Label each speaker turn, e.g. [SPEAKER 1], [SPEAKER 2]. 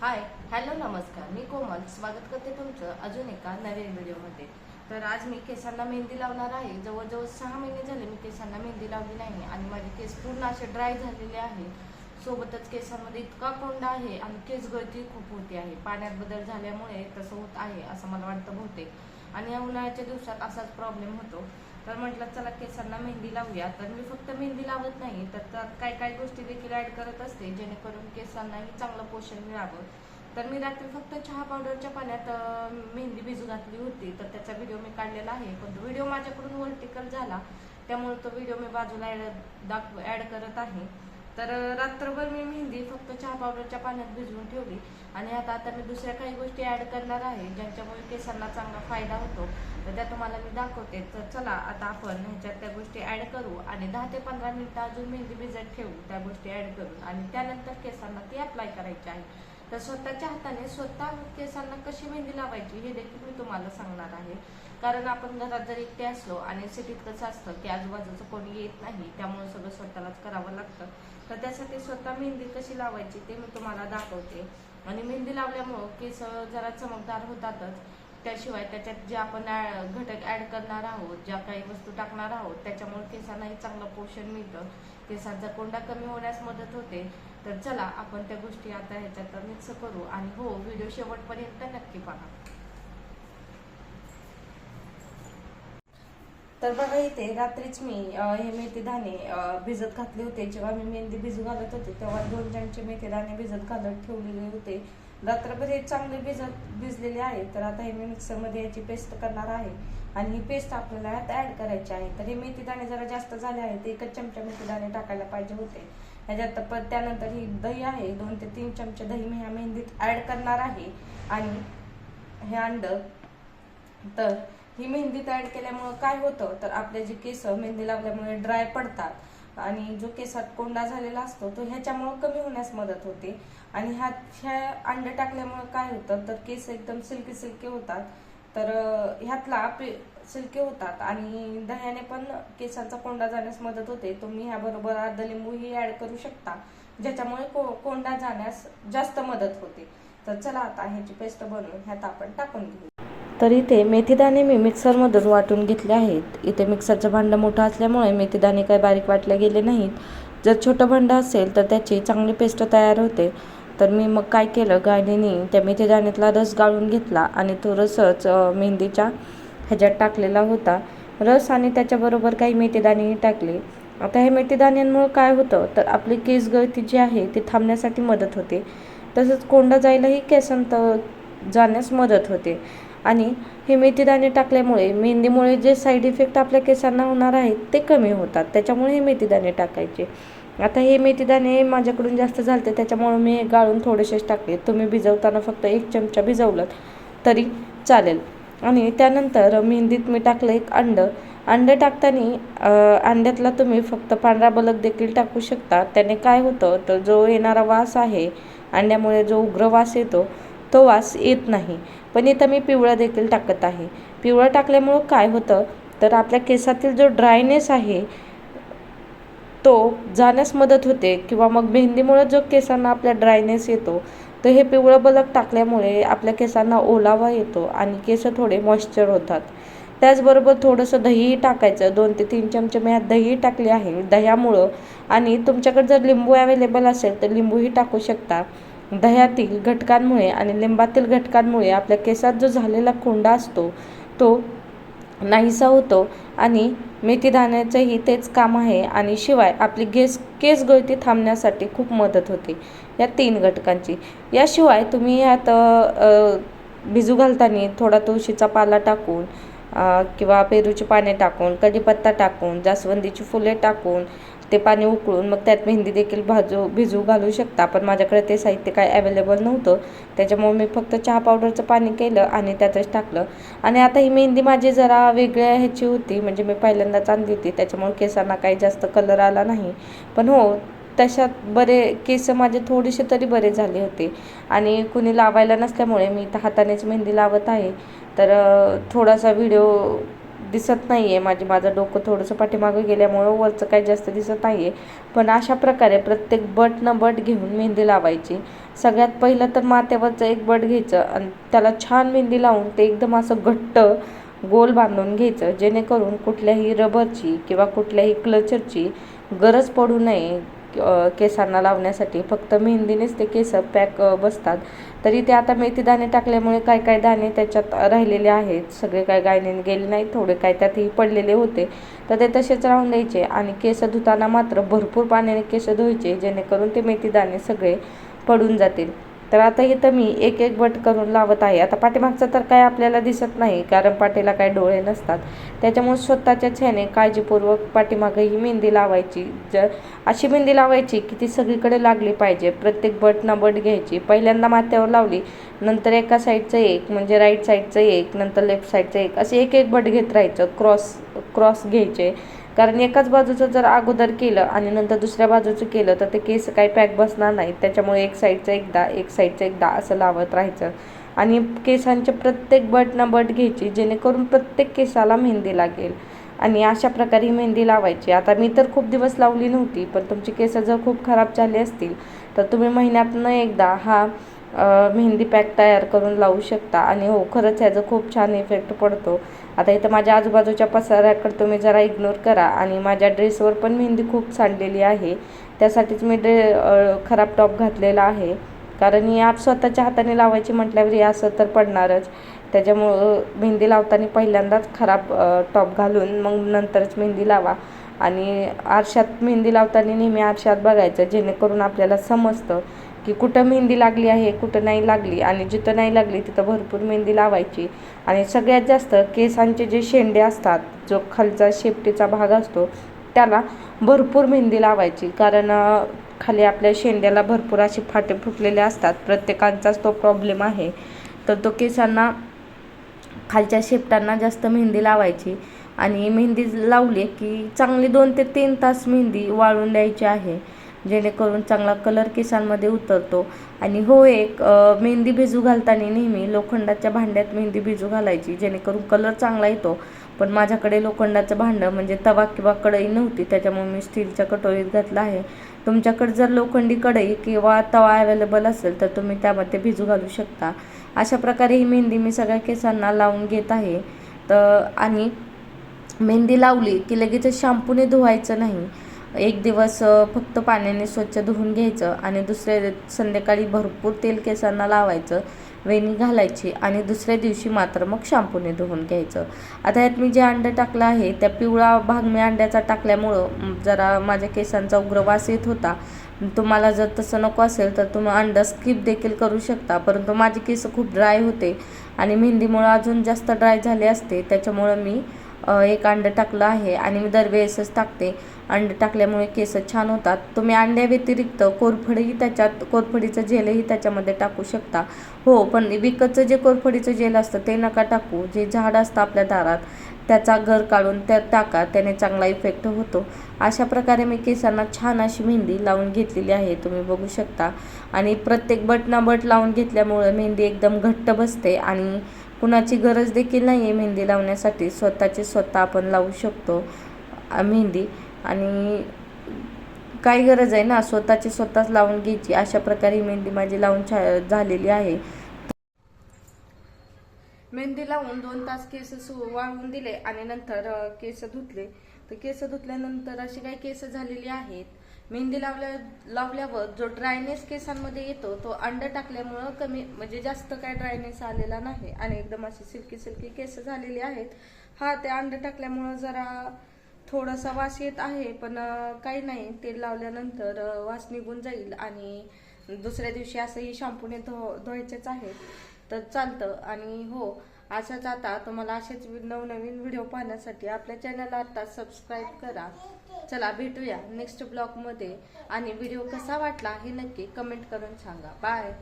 [SPEAKER 1] Hi hello नमस्कार, मी कोमल स्वागत करते तुमचं अजून एका नवीन व्हिडिओमध्ये। तर आज मी केसांना मेहंदी लावणार आहे। जवळजवळ 6 महिने झाले मी केसांना मेहंदी लावली नाही आणि माझे केस पूर्ण असे ड्राय झालेले आहेत। सोबतच केसांमध्ये इतका कोंडा आहे आणि केस गळती खूप होते आहे। पाण्यात बदल झाल्यामुळे तसं होत आहे असं मला वाटतं बहुतेक, आणि या उन्हाळ्याच्या दिवसात असाच प्रॉब्लेम होतो। तर म्हटलं चला केसांना मेहंदी लावूया। तर मी फक्त मेहंदी लावत नाही, तर त्यात काय गोष्टी देखील ॲड करत असते जेणेकरून केसांनाही चांगलं पोषण मिळावं। तर मी रात्री फक्त चहा पावडरच्या पाण्यात मेहंदी भिजू घातली होती, तर त्याचा व्हिडिओ मी काढलेला आहे, पण तो व्हिडिओ माझ्याकडून वर्टिकल झाला त्यामुळे तो व्हिडिओ मी बाजूला ॲड करत आहे। तर रात्रभर मी मेहंदी फक्त चहा पावडरच्या पाण्यात भिजवून ठेवली आणि आता मी दुसऱ्या काही गोष्टी ॲड करणार आहे ज्यांच्यामुळे केसांना चांगला फायदा होतो, तर त्या तुम्हाला मी दाखवते। तर चला आता आपण ह्याच्यात त्या गोष्टी ॲड करू आणि 10 ते 15 मिनिटं अजून मेहंदी भिजत ठेवू त्या गोष्टी ॲड करून, आणि त्यानंतर केसांना ती अप्लाय करायची आहे। तर स्वतःच्या हाताने स्वतः केसांना कशी मेहंदी लावायची हे देखील मी तुम्हाला सांगणार आहे। कारण आपण घरात जर एकटे असलो आणि सिटीत कसं असतं की आजूबाजूचं कोणी येत नाही, त्यामुळे सगळं स्वतःलाच करावं लागतं। तर त्यासाठी स्वतः मेहंदी कशी लावायची ते मी तुम्हाला दाखवते। आणि मेहंदी लावल्यामुळं केस जरा चमकदार होतातच, त्याशिवाय त्याच्यात जे आपण घटक ॲड करणार आहोत, ज्या काही वस्तू टाकणार आहोत, त्याच्यामुळे केसांनाही चांगलं पोषण मिळतं, केसांचा कोंडा कमी होण्यास मदत होते। तर चला आपण त्या गोष्टी आता ह्याच्यात मिक्स करू, आणि हो, व्हिडिओ शेवटपर्यंत नक्की पहा। तर बघा, इथे रात्रीच मी हे मेथी दाणे भिजत घातले होते। जेव्हा मी मेहंदी भिजू घालत होते तेव्हा 2 चमचे मेथी दाणे भिजत घालत ठेवलेले होते। रात्रभर हे चांगले भिजलेले आहे। तर आता हे मी मिक्सरमध्ये याची पेस्ट करणार आहे आणि ही पेस्ट आपल्याला यात ॲड करायची आहे। तर हे मेथी दाणे जरा जास्त झाले आहेत, 1 चमचा मेथी दाणे टाकायला पाहिजे होते ह्याच्यात। पण त्यानंतर ही दही आहे, 2 ते 3 चमचे दही मी ह्या मेहंदीत ॲड करणार आहे, आणि हे अंडं। तर ही मेहंदीत ॲड केल्यामुळं काय होतं, तर आपले जे केस मेहंदी लावल्यामुळे ड्राय पडतात आणि जो केसात कोंडा झालेला असतो तो ह्याच्यामुळं कमी होण्यास मदत होते। आणि ह्या अंडे टाकल्यामुळं काय होतं, तर केस एकदम सिल्की होतात। तर ह्यातला सिल्की होतात आणि दह्याने पण केसांचा कोंडा जाण्यास मदत होते। तुम्ही ह्याबरोबर अर्ध लिंबूही ॲड करू शकता, ज्याच्यामुळे कोंडा जाण्यास जास्त मदत होते। तर चला आता ह्याची पेस्ट बनवून ह्यात आपण टाकून घेऊ। तर इथे मेथीदाणे मी मिक्सरमधून वाटून घेतले आहेत। इथे मिक्सरचं भांडं मोठं असल्यामुळे मेथीदाणे काही बारीक वाटले गेले नाहीत। जर छोटं भांडं असेल तर त्याची चांगली पेस्ट तयार होते। तर मी मग काय केलं, गाळणीने त्या मेथीदाण्यातला रस गाळून घेतला आणि तो रसच मेहंदीच्या ह्याच्यात टाकलेला होता रस, आणि त्याच्याबरोबर काही मेथीदाणेही टाकले। आता हे मेथीदाण्यांमुळे काय होतं, तर आपली केस गळती जी आहे ती थांबण्यासाठी मदत होते, तसंच कोंडा जायलाही केसांत जाण्यास मदत होते। आणि हे मेथीदाणे टाकल्यामुळे मेहंदीमुळे जे साईड इफेक्ट आपल्या केसांना होणार आहेत ते कमी होतात, त्याच्यामुळे हे मेथीदाणे टाकायचे। आता हे मेथीदाणे माझ्याकडून जास्त झालते त्याच्यामुळे मी गाळून थोडेसेच टाकले। तुम्ही भिजवताना फक्त 1 चमचा भिजवलं तरी चालेल। आणि त्यानंतर मेहंदीत मी टाकलं एक अंडं टाकताना अंड्यातला तुम्ही फक्त पांढरा बलक देखील टाकू शकता। त्याने काय होतं, तर जो येणारा वास आहे अंड्यामुळे, जो उग्र वास येतो तो वास येत नाही। पण इथं मी पिवळा देखील टाकत आहे। पिवळा टाकल्यामुळं काय होतं, तर आपल्या केसातील जो ड्रायनेस आहे तो जाण्यास मदत होते, किंवा मग मेहंदीमुळे जो केसांना आपल्या ड्रायनेस येतो, तर हे पिवळं बलक टाकल्यामुळे आपल्या केसांना ओलावा येतो आणि केस थोडे मॉइश्चर होतात। त्याचबरोबर थोडंसं दहीही टाकायचं, 2 ते 3 चमचे मी ह्यात दही टाकले आहे दह्यामुळं। आणि तुमच्याकडे जर लिंबू अवेलेबल असेल तर लिंबूही टाकू शकता। दह्यातील घटकांमुळे आणि लिंबातील घटकांमुळे आपल्या केसात जो झालेला कोंडा असतो तो नाहीसा होतो, आणि मेथीदाण्याचंही तेच काम आहे। आणि शिवाय आपली केस गळती थांबण्यासाठी खूप मदत होते या 3 घटकांची। याशिवाय तुम्ही यात भिजू घालताना थोडा तुळशीचा पाला टाकून किंवा पेरूची पाने टाकून, कढीपत्ता टाकून, जास्वंदीची फुले टाकून ते पाणी उकळून मग त्यात मेहंदी देखील भिजू घालू शकता। पण माझ्याकडे ते साहित्य काय अवेलेबल नव्हतं, त्याच्यामुळे मी फक्त चहा पावडरचं पाणी केलं आणि त्यातच टाकलं। आणि आता ही मेहंदी माझी जरा वेगळ्या ह्याची होती, म्हणजे मी पहिल्यांदाच आणली होती, त्याच्यामुळे केसांना काही जास्त कलर आला नाही। पण हो, तशात बरे केस माझे थोडेसे तरी बरे झाले होते। आणि कुणी लावायला नसल्यामुळे मी इथं हातानेच मेहंदी लावत आहे। तर थोडासा व्हिडिओ दिसत नाही आहे, माझं डोकं थोडंसं पाठीमागं गेल्यामुळं वरचं काही जास्त दिसत नाही आहे. पण अशा प्रकारे प्रत्येक बट न बट घेऊन मेहंदी लावायची. सगळ्यात पहिलं तर माथ्यावरचं एक बट घ्यायचं आणि त्याला छान मेहंदी लावून ते एकदम असं घट्ट गोल बांधून घ्यायचं, जेणेकरून कुठल्याही रबरची किंवा कुठल्याही क्लचरची गरज पडू नये केसांना लावण्यासाठी. फक्त मेहंदीनेच ते केस पॅक बसतात. तरी ते आता मेथी दाणे टाकल्यामुळे काय दाणे त्याच्यात राहिलेले आहेत, सगळे काय गायने गेले नाही, थोडे काय त्यातही पडलेले होते, तर ते तसेच राहून द्यायचे. आणि केस धुताना मात्र भरपूर पाण्याने केस धुवायचे, जेणेकरून ते मेथी दाणे सगळे पडून जातील. तर आता इथं मी एक एक बट करून लावत आहे. आता पाठीमागचं तर काय आपल्याला दिसत नाही, कारण पाठीला काय डोळे नसतात, त्याच्यामुळे स्वतःच्या छाने काळजीपूर्वक पाठीमागे ही मेहंदी लावायची. अशी मेहंदी लावायची की ती सगळीकडे लागली पाहिजे. प्रत्येक बट ना बट घ्यायची. पहिल्यांदा माथ्यावर लावली, नंतर एका साईडचं एक, म्हणजे राईट साईडचं एक, नंतर लेफ्ट साईडचं एक, असे एक एक बट घेत राहायचं. क्रॉस घ्यायचे, कारण एकाच बाजूचं जर अगोदर केलं आणि नंतर दुसऱ्या बाजूचं केलं तर ते केस काही पॅक बसणार नाहीत. त्याच्यामुळे एक साईडचं एकदा असं लावत राहायचं. आणि केसांचे प्रत्येक बट ना बट घ्यायची, जेणेकरून प्रत्येक केसाला मेहंदी लागेल. आणि अशा प्रकारे मेहंदी लावायची. आता मी तर खूप दिवस लावली नव्हती, पण तुमची केस जर खूप खराब झाली असतील तर तुम्ही महिन्यातनं एकदा हा मेहंदी पॅक तयार करून लावू शकता. आणि हो, खरंच ह्याचा खूप छान इफेक्ट पडतो. आता इथं माझ्या आजूबाजूच्या पसाऱ्याकडे तुम्ही जरा इग्नोर करा. आणि माझ्या ड्रेसवर पण मेहंदी खूप सांडलेली आहे, त्यासाठीच मी खराब टॉप घातलेला आहे. कारण ही आप स्वतःच्या हाताने लावायची म्हटल्यावर हे असं तर पडणारच. त्याच्यामुळं मेहंदी लावताना पहिल्यांदाच खराब टॉप घालून मग नंतरच मेहंदी लावा. आणि आरशात मेहंदी लावताना नेहमी आरशात बघायचं, जेणेकरून आपल्याला समजतं की कुठं मेहंदी लागली आहे, कुठं नाही लागली. आणि जिथं नाही लागली तिथं भरपूर मेहंदी लावायची. आणि सगळ्यात जास्त केसांचे जे शेंडे असतात, जो खालचा शेपटीचा भाग असतो, त्याला भरपूर मेहंदी लावायची. कारण खाली आपल्या शेंड्याला भरपूर असे फाटे फुटलेले असतात, प्रत्येकांचाच तो प्रॉब्लेम आहे. तर तो केसांना खालच्या शेपटांना जास्त मेहंदी लावायची. आणि मेहंदी लावली की चांगली 2 ते 3 तास मेहंदी वाळून द्यायची आहे, जेणेकरून चांगला कलर केसांमध्ये उतरतो. आणि हो, एक मेहंदी भिजू घालताना नेहमी लोखंडाच्या भांड्यात मेहंदी भिजू घालायची, जेणेकरून कलर चांगला येतो. पण माझ्याकडे लोखंडाचं भांडं म्हणजे तवा किंवा कढई नव्हती, त्याच्यामुळे मी स्टीलच्या कटोरीत घातलं आहे. तुमच्याकडे जर लोखंडी कढई किंवा तवा अवेलेबल असेल तर तुम्ही त्यामध्ये भिजू घालू शकता. अशा प्रकारे ही मेहंदी मी सगळ्या केसांना लावून घेत आहे. आणि मेहंदी लावली की लगेच शॅम्पूने धुवायचं नाही. एक दिवस फक्त पाण्याने स्वच्छ धुवून घ्यायचं आणि दुसऱ्या संध्याकाळी भरपूर तेल केसांना लावायचं, वेणी घालायची आणि दुसऱ्या दिवशी मात्र मग शॅम्पूने धुवून घ्यायचं. आता यात मी जे अंडं टाकलं आहे, त्या पिवळा भाग मी अंड्याचा टाकल्यामुळं जरा माझ्या केसांचा उग्र वास येत होता. तुम्हाला जर तसं नको असेल तर तुम्ही अंडं स्किप देखील करू शकता. परंतु माझे केस खूप ड्राय होते आणि मेहंदीमुळं अजून जास्त ड्राय झाले असते, त्याच्यामुळं मी एक अंडं टाकलं आहे. आणि मी दरवेळेसच टाकते. अंडे टाकल्यामुळे केस छान होतात. तुम्ही अंड्याव्यतिरिक्त कोरफडीचं जेलही त्याच्यामध्ये टाकू शकता. हो, पण विकतचं जे कोरफडीचं जेल असतं ते नका टाकू. जे झाड असतं आपल्या दारात त्याचा गर काढून त्यात टाका, त्याने चांगला इफेक्ट होतो. अशा प्रकारे मी केसांना छान अशी मेहंदी लावून घेतलेली आहे, तुम्ही बघू शकता. आणि प्रत्येक बट लावून घेतल्यामुळे मेहंदी एकदम घट्ट बसते आणि कुणाची गरज देखील नाही आहे मेहंदी लावण्यासाठी. स्वतः आपण लावू शकतो मेहंदी. आणि काय गरज आहे ना, स्वतःच लावून घ्यायची. अशा प्रकारे मेहंदी माझी लावून झालेली आहे. मेहंदी लावून 2 तास केस वाळवून दिले आणि नंतर केस धुतले. तर केस धुतल्यानंतर अशी काही केस झालेली आहेत. मेहंदी लावल्यावर जो ड्रायनेस केसांमध्ये येतो तो अंडं टाकल्यामुळं कमी, म्हणजे जास्त काय ड्रायनेस आलेला नाही आणि एकदम अशी सिल्की केस झालेली आहेत. हा, ते अंडं टाकल्यामुळं जरा थोडासा वास येत आहे, पण काही नाही, तेल लावल्यानंतर वास निघून जाईल. आणि दुसऱ्या दिवशी असंही शॅम्पूने धुवायचेच आहेत, तर चालतं. आणि हो, असंच आता तुम्हाला असेच नवनवीन व्हिडिओ पाहण्यासाठी आपल्या चॅनलला आता सबस्क्राईब करा. चला, भेटूया नेक्स्ट ब्लॉगमध्ये. आणि व्हिडिओ कसा वाटला हे नक्की कमेंट करून सांगा. बाय.